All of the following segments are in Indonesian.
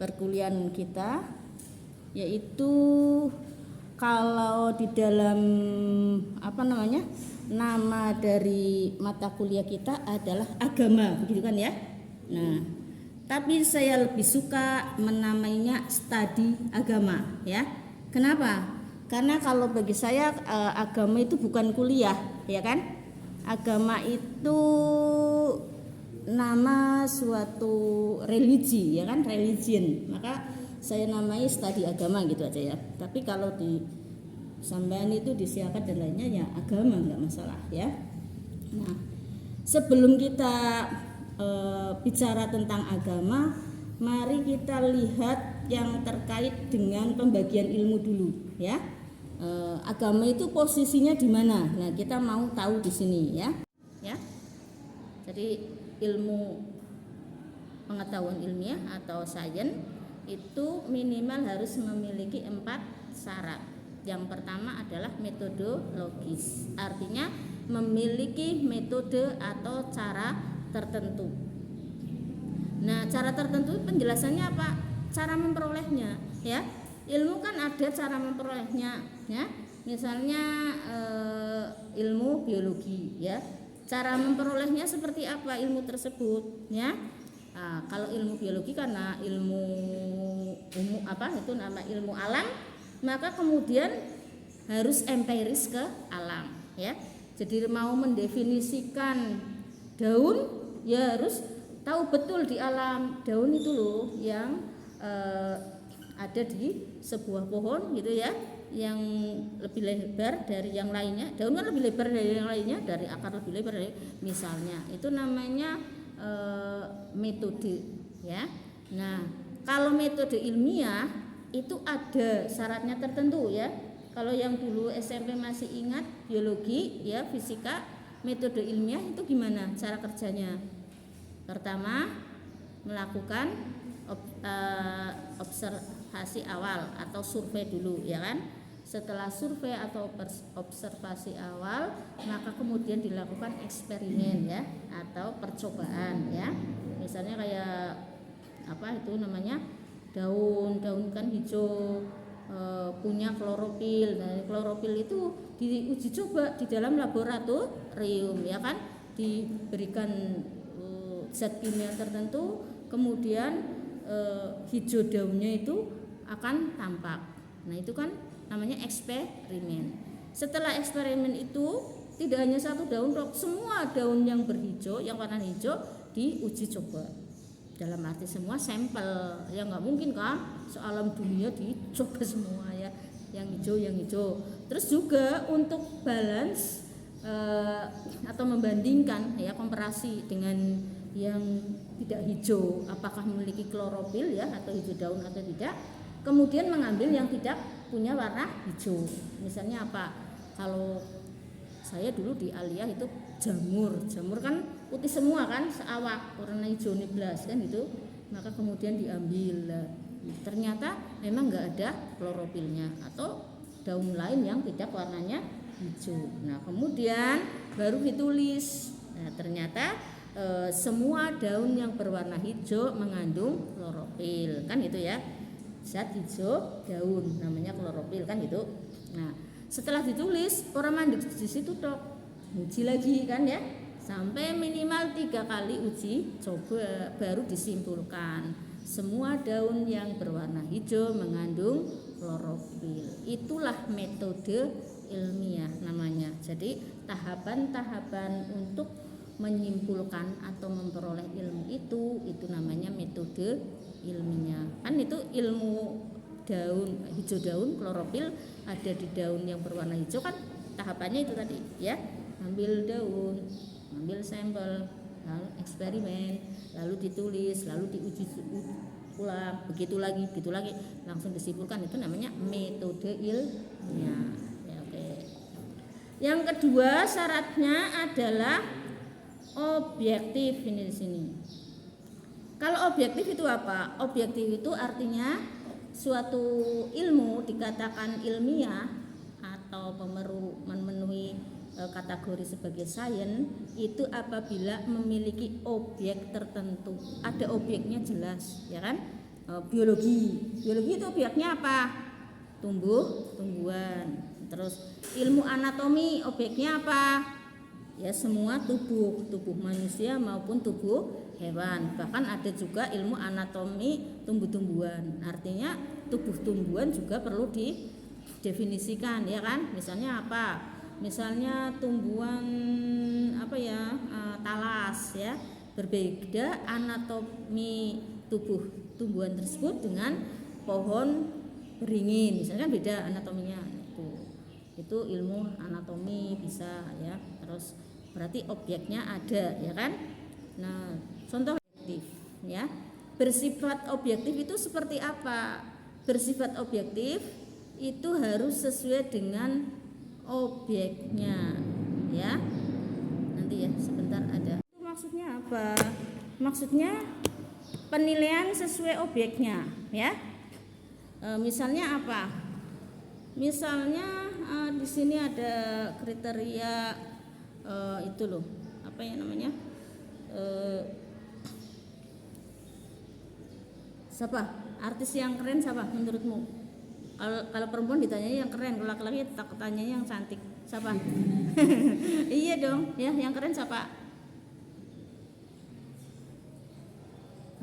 perkuliahan kita, yaitu kalau di dalam nama dari mata kuliah kita adalah agama, begitu kan ya. Nah, tapi saya lebih suka menamainya studi agama ya. Kenapa? Karena kalau bagi saya agama itu bukan kuliah, ya kan? Agama itu nama suatu religi, ya kan, religion. Maka saya namai studi agama gitu aja ya. Tapi kalau di sampean itu disiakat dan lainnya ya agama, nggak masalah ya. Nah, sebelum kita bicara tentang agama, mari kita lihat yang terkait dengan pembagian ilmu dulu ya. Agama itu posisinya di mana? Nah, kita mau tahu di sini ya. Ya. Jadi ilmu pengetahuan ilmiah atau sains itu minimal harus memiliki 4 syarat. Yang pertama adalah metodologis, artinya memiliki metode atau cara tertentu. Nah, cara tertentu penjelasannya apa? Cara memperolehnya, ya. Ilmu kan ada cara memperolehnya, ya. Misalnya ilmu biologi, ya. Cara memperolehnya seperti apa ilmu tersebut, ya? Nah, kalau ilmu biologi karena ilmu ilmu alam, maka kemudian harus empiris ke alam, ya. Jadi mau mendefinisikan daun, ya harus tahu betul di alam daun itu loh yang ada di sebuah pohon gitu ya, yang lebih lebar dari yang lainnya. Daun kan lebih lebar dari yang lainnya, dari akar lebih lebar dari, misalnya. Itu namanya metode ya. Nah, kalau metode ilmiah itu ada syaratnya tertentu ya. Kalau yang dulu SMP masih ingat biologi ya, fisika, metode ilmiah itu gimana cara kerjanya? Pertama, melakukan observasi awal atau survei dulu ya kan. Setelah survei atau observasi awal, maka kemudian dilakukan eksperimen ya atau percobaan ya. Misalnya kayak daun kan hijau, punya klorofil. Nah, klorofil itu diuji coba di dalam laboratorium ya kan, diberikan zat kimia tertentu, kemudian hijau daunnya itu akan tampak. Nah, itu kan namanya eksperimen. Setelah eksperimen itu tidak hanya satu daun, semua daun yang berhijau, yang warna hijau diuji coba. Dalam arti semua sampel, ya nggak mungkin kan sealam dunia dicoba semua ya, yang hijau. Terus juga untuk balance atau membandingkan ya, komparasi dengan yang tidak hijau, apakah memiliki klorofil ya atau hijau daun atau tidak. Kemudian mengambil yang tidak punya warna hijau. Misalnya apa? Kalau saya dulu di Aliyah itu jamur kan putih semua kan, seawak warna hijau niblas kan itu. Maka kemudian diambil. Ternyata memang nggak ada klorofilnya atau daun lain yang tidak warnanya hijau. Nah, kemudian baru ditulis. Nah, ternyata semua daun yang berwarna hijau mengandung klorofil kan itu ya. Zat hijau daun namanya klorofil kan gitu. Nah, setelah ditulis orang mandi di situ uji lagi kan ya, sampai minimal 3 kali uji coba baru disimpulkan semua daun yang berwarna hijau mengandung klorofil. Itulah metode ilmiah namanya. Jadi tahapan-tahapan untuk menyimpulkan atau memperoleh ilmu itu namanya metode ilmiah. Kan itu ilmu daun, hijau daun, klorofil ada di daun yang berwarna hijau kan, tahapannya itu tadi ya. Ambil daun, ambil sampel, lalu eksperimen, lalu ditulis, lalu diuji ulang, begitu lagi, langsung disimpulkan. Itu namanya metode ilmiah. Ya, oke. Yang kedua syaratnya adalah objektif. Ini di sini. Kalau objektif itu apa? Objektif itu artinya suatu ilmu dikatakan ilmiah atau memenuhi kategori sebagai sains itu apabila memiliki objek tertentu. Ada objeknya jelas, ya kan? Biologi itu objeknya apa? Tumbuhan. Terus ilmu anatomi objeknya apa? Ya semua tubuh manusia maupun tubuh hewan. Bahkan ada juga ilmu anatomi tumbuh-tumbuhan. Artinya tubuh tumbuhan juga perlu didefinisikan, ya kan? Misalnya apa? Misalnya tumbuhan apa ya? Talas ya. Berbeda anatomi tubuh tumbuhan tersebut dengan pohon beringin. Misalnya beda anatominya. Itu ilmu anatomi bisa ya. Terus berarti objeknya ada, ya kan? Nah, contoh objektif ya. Bersifat objektif itu seperti apa? Bersifat objektif itu harus sesuai dengan objeknya ya. Nanti ya sebentar ada. Itu maksudnya apa? Maksudnya penilaian sesuai objeknya ya. Misalnya apa? Misalnya di sini ada kriteria itu loh, apa ya namanya? Siapa? Artis yang keren siapa menurutmu? Kalau perempuan ditanya yang keren, kalau laki-laki tanya yang cantik. Siapa? Iya dong, ya yang keren siapa?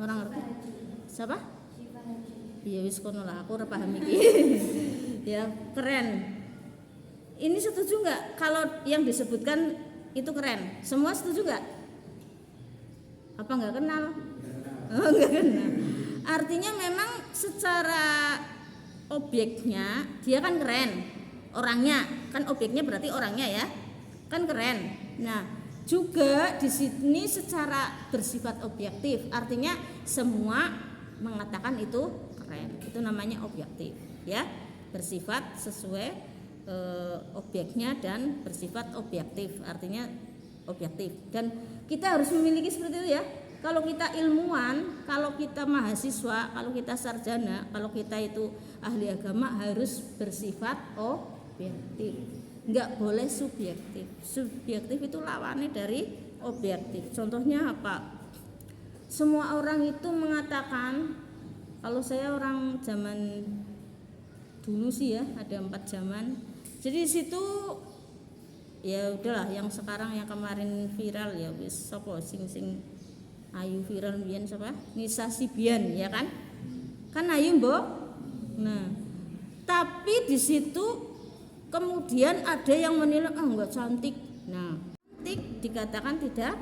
Orang ngerti? Siapa? Iya wis kono lah, aku ora paham iki. Ya, keren. Ini setuju nggak kalau yang disebutkan itu keren? Semua setuju nggak? Apa nggak kenal? Oh, nggak kenal. Artinya memang secara objeknya dia kan keren. Orangnya kan objeknya berarti orangnya ya, kan keren. Nah, juga di sini secara bersifat objektif. Artinya semua mengatakan itu keren. Itu namanya objektif, ya. Bersifat sesuai objeknya dan bersifat objektif, artinya objektif. Dan kita harus memiliki seperti itu ya. Kalau kita ilmuwan, kalau kita mahasiswa, kalau kita sarjana, kalau kita itu ahli agama harus bersifat objektif. Enggak boleh subjektif. Subjektif itu lawannya dari objektif. Contohnya apa? Semua orang itu mengatakan, kalau saya orang zaman dulu sih ya, ada 4 zaman. Jadi di situ ya udahlah, yang sekarang yang kemarin viral ya wis sapa sing ayu viral mbiyen siapa? Nisa Sibian ya kan? Kan ayu, Mbok. Nah, tapi di situ kemudian ada yang menilai enggak cantik. Nah, cantik dikatakan tidak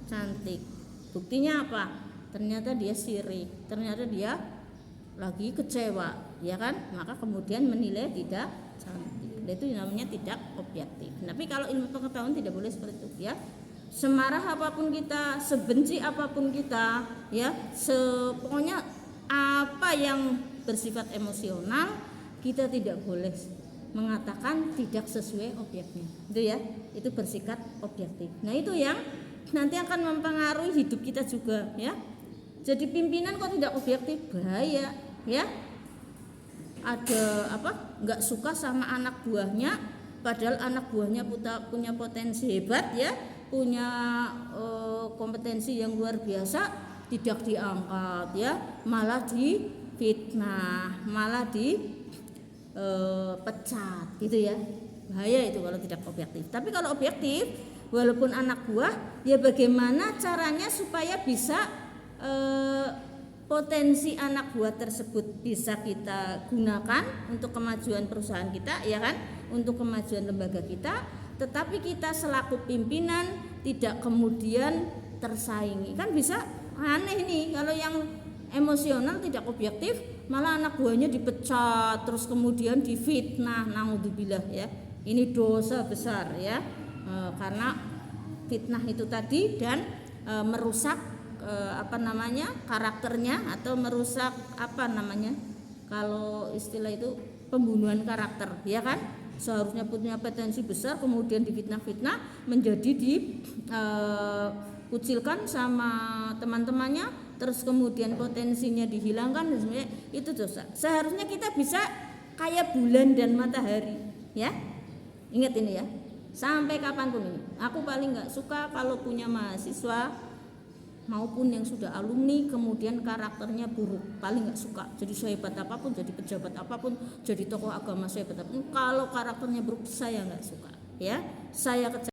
cantik. Buktinya apa? Ternyata dia sirik, ternyata dia lagi kecewa, ya kan? Maka kemudian menilai tidak cantik. Itu namanya tidak objektif. Tapi kalau ilmu pengetahuan tidak boleh seperti itu ya. Semarah apapun kita, sebenci apapun kita, ya, pokoknya apa yang bersifat emosional kita tidak boleh mengatakan tidak sesuai objeknya. Itu ya, itu bersikap objektif. Nah, itu yang nanti akan mempengaruhi hidup kita juga ya. Jadi pimpinan kok tidak objektif, bahaya ya. Ada apa? Enggak suka sama anak buahnya, padahal anak buahnya punya potensi hebat ya, punya kompetensi yang luar biasa, tidak diangkat ya, malah difitnah, malah pecat gitu ya. Bahaya itu kalau tidak objektif. Tapi kalau objektif, walaupun anak buah, ya bagaimana caranya supaya bisa potensi anak buah tersebut bisa kita gunakan untuk kemajuan perusahaan kita, ya kan, untuk kemajuan lembaga kita, tetapi kita selaku pimpinan tidak kemudian tersaingi. Kan bisa aneh nih kalau yang emosional tidak objektif, malah anak buahnya dipecat, terus kemudian difitnah, naudzubillah ya. Ini dosa besar ya, karena fitnah itu tadi dan merusak karakternya, atau merusak kalau istilah itu pembunuhan karakter ya kan. Seharusnya punya potensi besar kemudian difitnah-fitnah, menjadi dikucilkan sama teman-temannya, terus kemudian potensinya dihilangkan, dan sebenarnya itu dosa. Seharusnya kita bisa kayak bulan dan matahari ya. Ingat ini ya, sampai kapanpun ini. Aku paling nggak suka kalau punya mahasiswa maupun yang sudah alumni kemudian karakternya buruk, paling nggak suka. Jadi sehebat apapun, jadi pejabat apapun, jadi tokoh agama sehebat apapun, kalau karakternya buruk saya nggak suka, ya. Saya kecewa